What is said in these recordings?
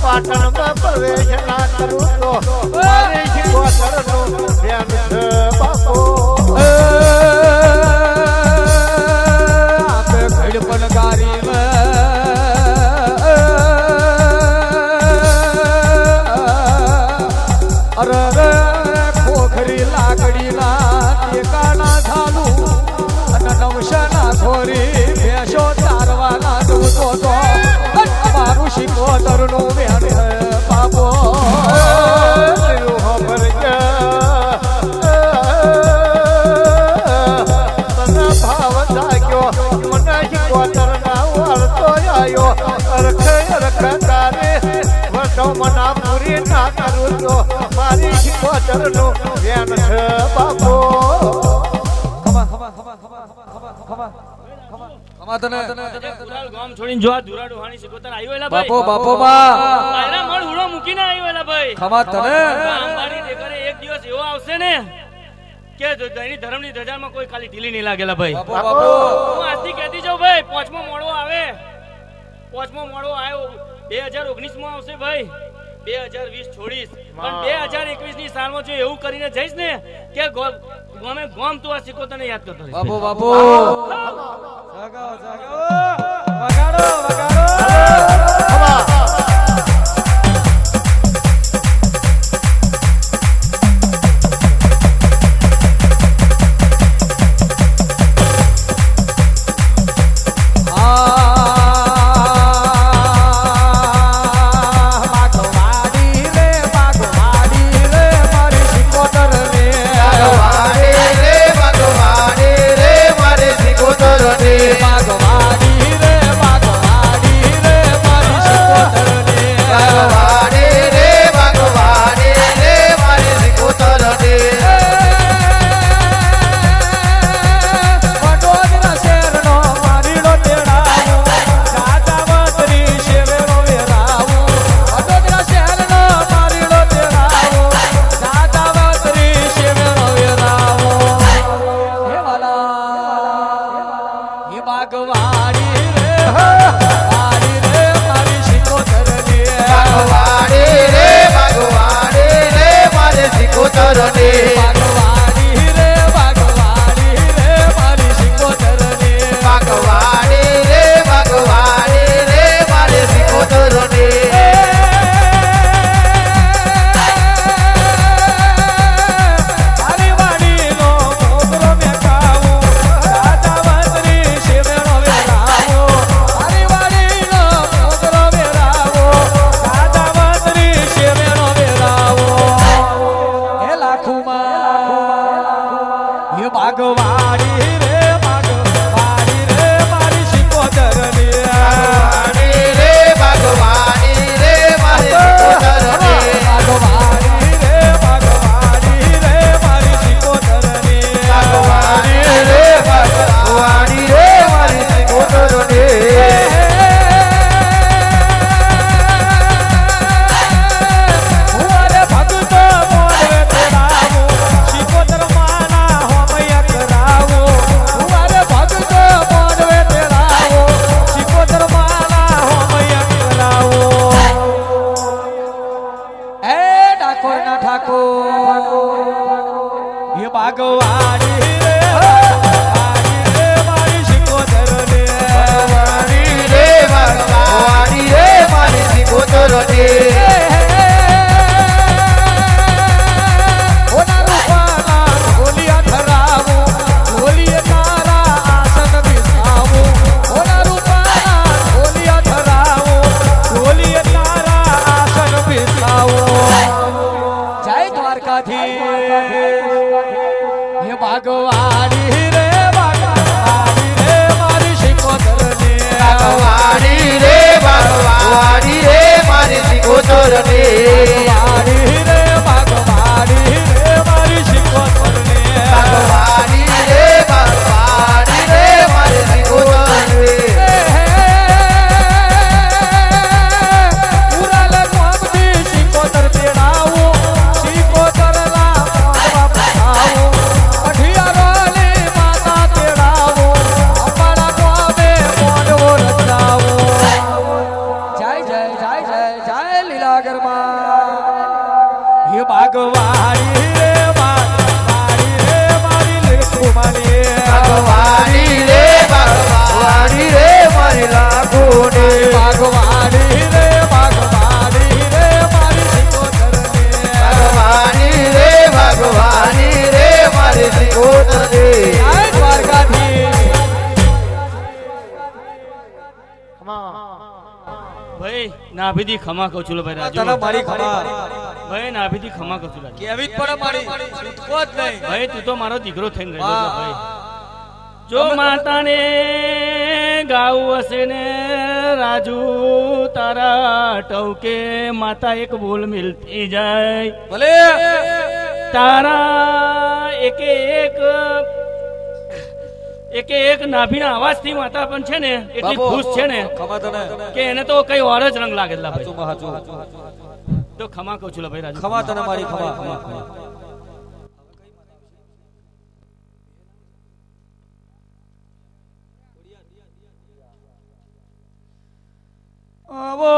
पाटण में प्रवेश ना करूं तो मारे को करनो ध्यान से बापो आपे खड़पन गारी में अरे खोखरी लाकड़ी ना टेकाना झालू अन नवशना खोरी भेषो चारवाना दूतो तो मारू शिकोतर नो व्यान बापो भर तना भाव जाग्यो मन शिकोतर ना वरतो आयो रख तारे वटो मना पूरी ना करू तो मारी शिकोतर नो व्यान बापो ગામ છોડીને જો ધુરા ડોહાની સિકોતર આવ્યો એલા ભાઈ બાપો બાપો બા આયરા મળ ઉડો મૂકીને આવ્યો એલા ભાઈ ખમા તને ગામવાળી દેખરે એક દિવસ એવો આવશે ને કે દૈની ધર્મની ધજામાં કોઈ ખાલી ઢીલી નહીં લાગેલા ભાઈ બાપો બાપો હું આજથી કહેતી જાઉં ભાઈ પાંચમો મોડો આવે પાંચમો મોડો આવ્યો 2019 માં આવશે ભાઈ 2020 છોડીશ પણ 2021 ની સાલમાં જો એવું કરીને જઈશ ને કે ગમે ગોમ તું આ સિકોતરને યાદ કરતો રહીશ બાપો બાપો જાગાઓ જાગાઓ વગાડો વગાડો Kuma ભાઈ નાભીથી ખમા કહું છું લો ભાઈ રાજુ તને મારી ખમા ભાઈ નાભીથી ખમા કહું છું રાજુ કેવી જ પડે મારી છૂટકો જ નહીં ભાઈ તું તો મારો દીકરો થઈને રહેલો છે ભાઈ જો માતાને ગાવું હશે ને રાજુ તારા ટવકે માતા એક બોલ મિલતી જાય ભલે તારા એક નાભીના અવાજથી માતા પણ છે ને એટલી ખુશ છે ને ખમા તને કે એને તો કઈ ઓર જ રંગ લાગે ભાઈ હાચું તો ખમા કહું છું લા ભાઈ રાજુ ખમા તને મારી ખમા આવો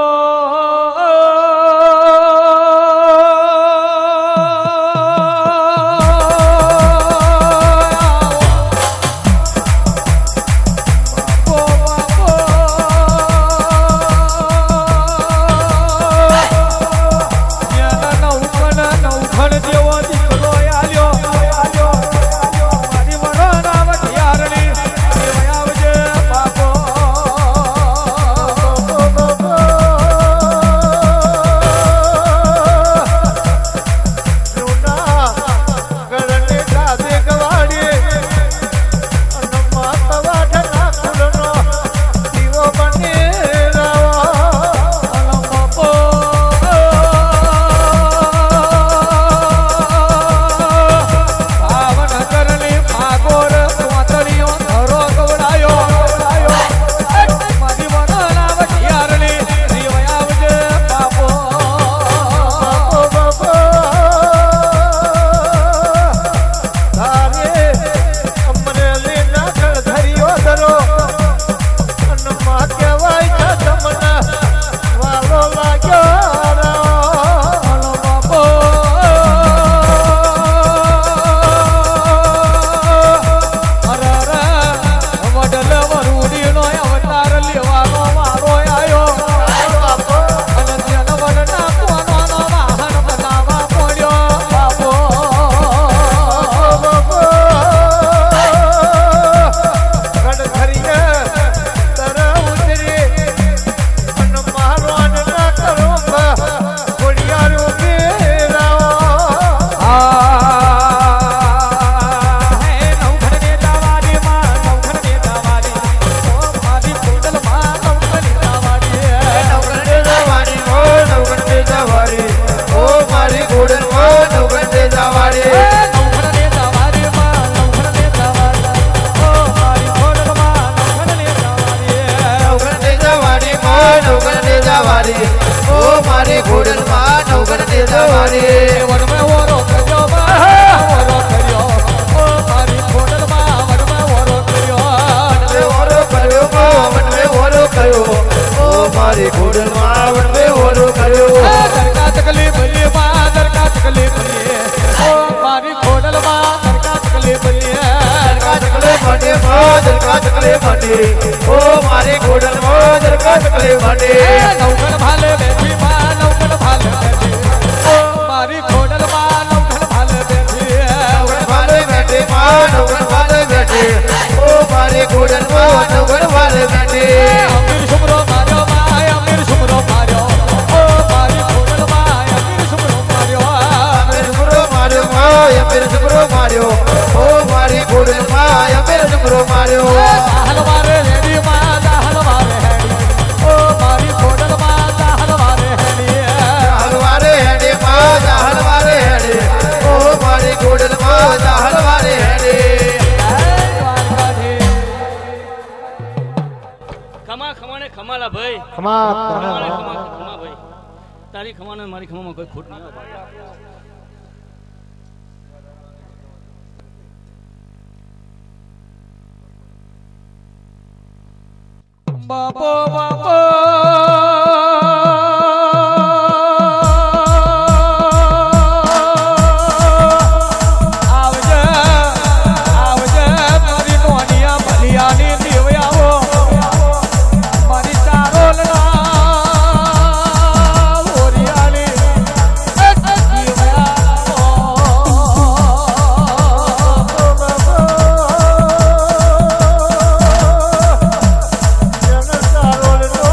તારી ખમા મારી ખમામાં કોઈ ખોટ નહીં બાપો બાપો Roll it.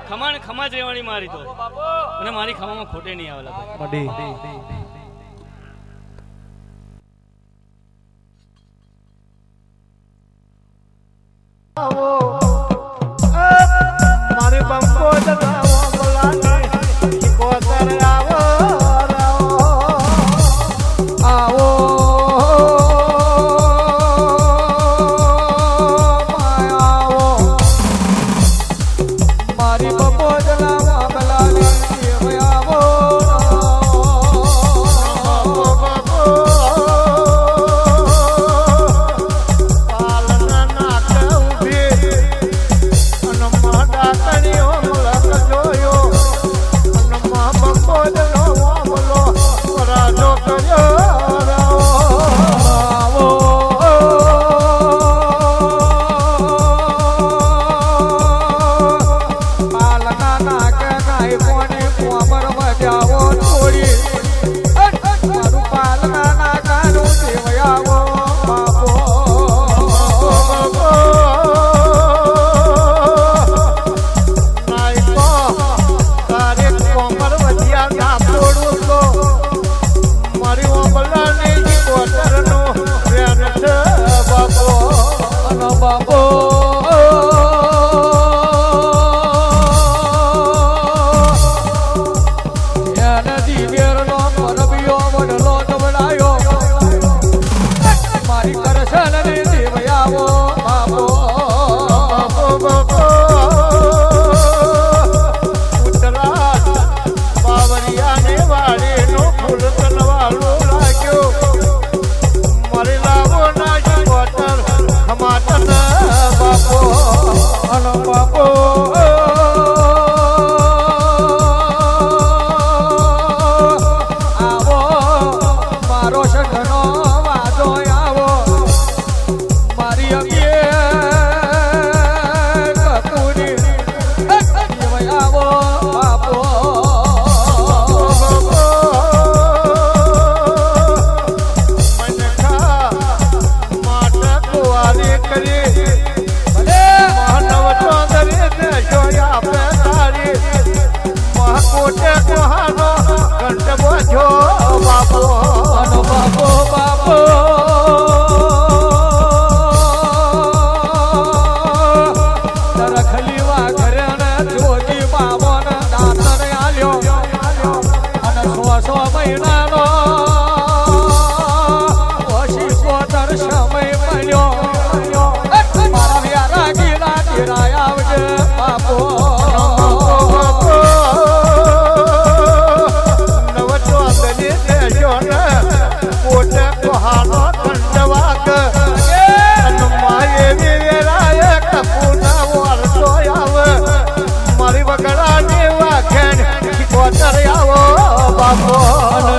ખમાને ખમા જ રહેવાની મારી તો અને મારી ખમામાં ખોટે નહીં આવેલા મડી મારી બંકો જગાવો બોલાની કોતર આવો આવો મારી બંકો જગાવો બોલાની આવો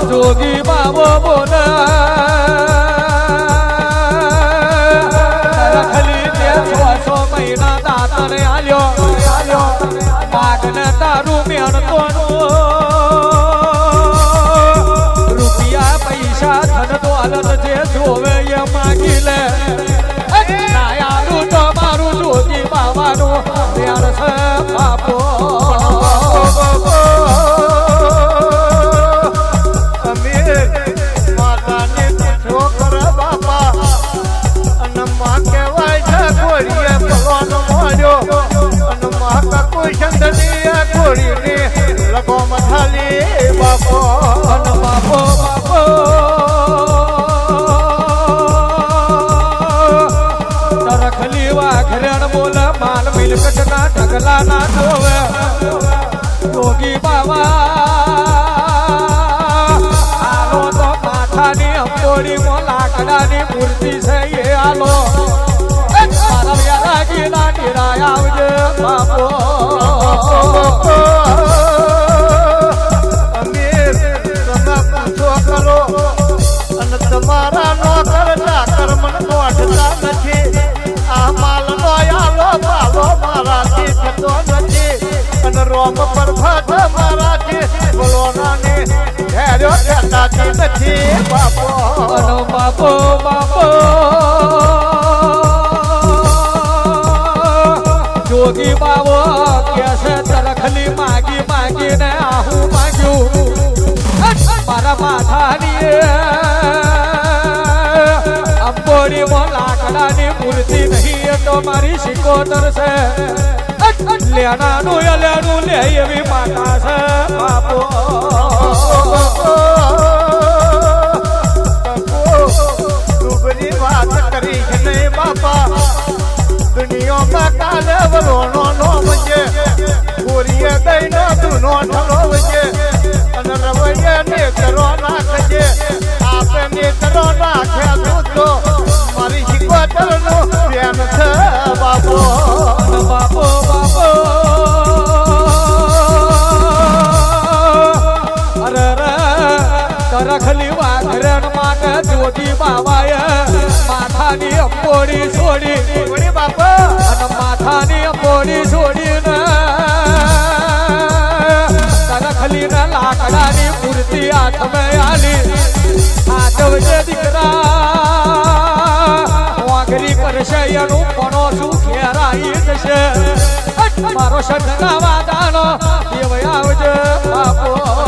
જોગી બાબો બોલે રખલી તે 6 મહિના દાતને આલ્યો પાગને તારું મેણતોનું રૂપિયા પૈસા ધન દોલત જે જોવે એ માગી લે નાયાનું તમારું જોગી બાવાનું પ્યાર છે બાપો માલ મિલકત ના ઢગલા ના જોવે જોગી બાવા આલો તો માથાની અંબોડી મો લાકડાની મૂર્તિ છે એ આલો મારા વ્યારા ગીલા નિરાય આવજે બાપો અમીર તમે પૂછો કરો અને તમારા નોકર ચાકર મને ગોઠતા નથી આ માલ નો આલો પાલો મારાથી થતો નથી અને રોમ પર ફટ મારાથી બોલોનાની હેર્યો થતાથી નથી બાપો અનો બાપો બાપો જોગી બાવો કેસે તરખ મારા માથાની અંબોડીમાં લાકડાની મૂર્તિ નહીં એ તો મારી શિકોતર છે લેણાનું લેણું લે એવી માતા છે બાપો ડુબરી વાત કરી છે નહીં બાપા દુનિયામાં કાલે વલોનો નો વજે ગોરીએ દઈનો તુનો ઠરો વજે અને રવૈયે નેતરો નાખજે આપે નેતરો નાખ્યા તો મારી શિકોતરનું ધ્યાન છે બાપો બાપો બાપો અરે કરખલી વાઘરણ માટે જોડી બાવાએ માથાની અંબોડી છોડી બાપા અને માથાની અંબોડી છોડીને કરખલી ને લાકડાની મૂર્તિ હાથમે આલી સાચવજે દીકરા વાઘરી કરશે એનું કોનો શું ઘેરાઈ જશે મારો શબ્દ ના વાદાનો દેવ આવજે બાપો